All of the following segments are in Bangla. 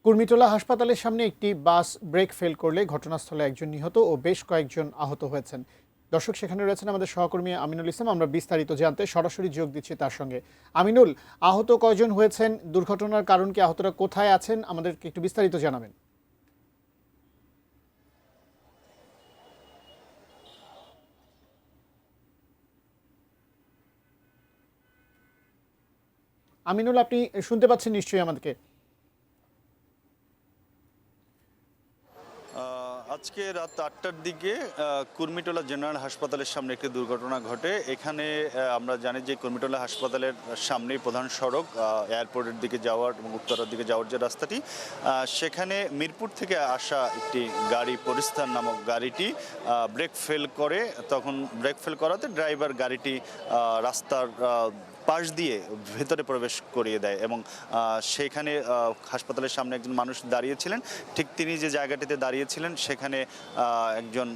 কুর্মিটোলা হাসপাতালের সামনে একটি বাস ব্রেক ফেল করলে ঘটনাস্থলে একজন নিহত ও বেশ কয়েকজন আহত হয়েছেন। দর্শক, সেখানে রয়েছেন আমাদের সহকর্মী আমিনুল ইসলাম। আমরা বিস্তারিত জানতে সরাসরি যোগ দিচ্ছি তার সঙ্গে। আমিনুল, আহত কয়জন হয়েছেন, দুর্ঘটনার কারণ কি, আহতরা কোথায় আছেন, আমাদেরকে একটু বিস্তারিত জানাবেন। আমিনুল, আপনি শুনতে পাচ্ছেন নিশ্চয়ই আমাদেরকে? আজকে রাত ৮টার দিকে কুর্মিটোলা জেনারেল হাসপাতালের সামনে একটি দুর্ঘটনা ঘটে। এখানে আমরা জানি যে কুর্মিটোলা হাসপাতালের সামনেই প্রধান সড়ক, এয়ারপোর্টের দিকে যাওয়ার এবং উত্তরার দিকে যাওয়ার যে রাস্তাটি, সেখানে মিরপুর থেকে আসা একটি গাড়ি, পরিস্থান নামক গাড়িটি ব্রেক ফেল করে। তখন ব্রেক ফেল করাতে ড্রাইভার গাড়িটি রাস্তার পাশ দিয়ে ভেতরে প্রবেশ করিয়ে দেয় এবং সেখানে হাসপাতালের সামনে একজন মানুষ দাঁড়িয়েছিলেন। ঠিক তিনি যে জায়গাটিতে দাঁড়িয়েছিলেন সেখানে একজন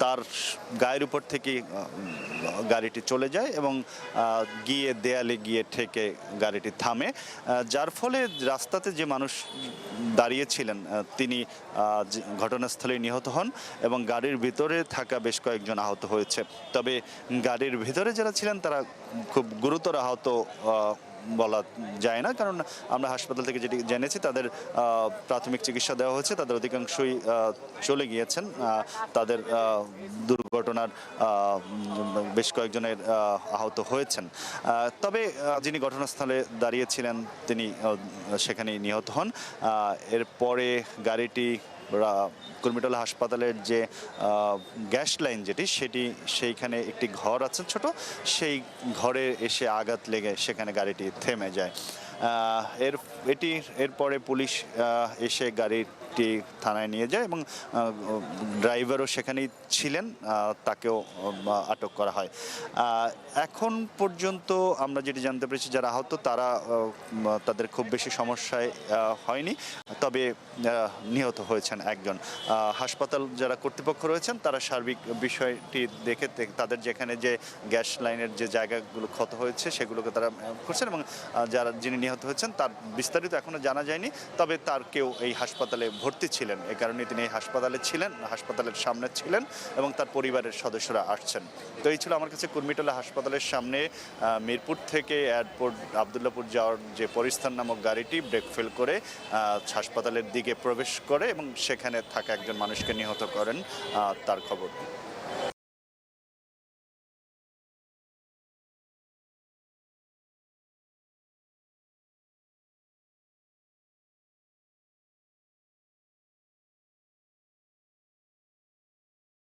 তার গায়ের উপর থেকে গাড়িটি চলে যায় এবং গিয়ে দেয়ালে গিয়ে ঠেকে গাড়িটি থামে, যার ফলে রাস্তাতে যে মানুষ দাঁড়িয়েছিলেন তিনি ঘটনাস্থলে নিহত হন এবং গাড়ির ভিতরে থাকা বেশ কয়েকজন আহত হয়েছে। তবে গাড়ির ভিতরে যারা ছিলেন তারা খুব গুরুতর আহত বলা যায় না, কারণ আমরা হাসপাতাল থেকে যেটি জেনেছি তাদের প্রাথমিক চিকিৎসা দেওয়া হয়েছে, তাদের অধিকাংশই চলে গিয়েছেন। তাদের দুর্ঘটনার বেশ কয়েকজনের আহত হয়েছেন। তবে যিনি ঘটনাস্থলে দাঁড়িয়েছিলেন তিনি সেখানেই নিহত হন। এরপরে গাড়িটি কুর্মিটোলা হাসপাতালের যে গ্যাস লাইন সেটি সেইখানে একটি ঘর আছে ছোট, সেই ঘরে এসে আঘাত লেগে সেখানে গাড়িটি থেমে যায়। এরপরে পুলিশ এসে গাড়িটি থানায় নিয়ে যায় এবং ড্রাইভারও সেখানেই ছিলেন, তাকেও আটক করা হয়। এখন পর্যন্ত আমরা যেটি জানতে পেরেছি যারা আহত তারা তাদের খুব বেশি সমস্যায় হয়নি, তবে নিহত হয়েছেন একজন। হাসপাতাল যারা কর্তৃপক্ষ রয়েছেন তারা সার্বিক বিষয়টি দেখে তাদের যেখানে যে গ্যাস লাইনের যে জায়গাগুলো ক্ষত হয়েছে সেগুলোকে তারা করছেন এবং যিনি নিহত হয়েছেন তার বিস্তারিত এখনো জানা যায়নি। তবে তার কেউ এই হাসপাতালে ভর্তি ছিলেন, এ কারণে তিনি এই হাসপাতালে ছিলেন, হাসপাতালের সামনে ছিলেন এবং তার পরিবারের সদস্যরা আসছেন। তো এই ছিল আমার কাছে কুর্মিটোলা হাসপাতালের সামনে মিরপুর থেকে এয়ারপোর্ট আবদুল্লাপুর যাওয়ার যে পরিস্থান নামক গাড়িটি ব্রেক ফেল করে হাসপাতালের দিকে প্রবেশ করে এবং সেখানে থাকা একজন মানুষকে নিহত করেন তার খবর।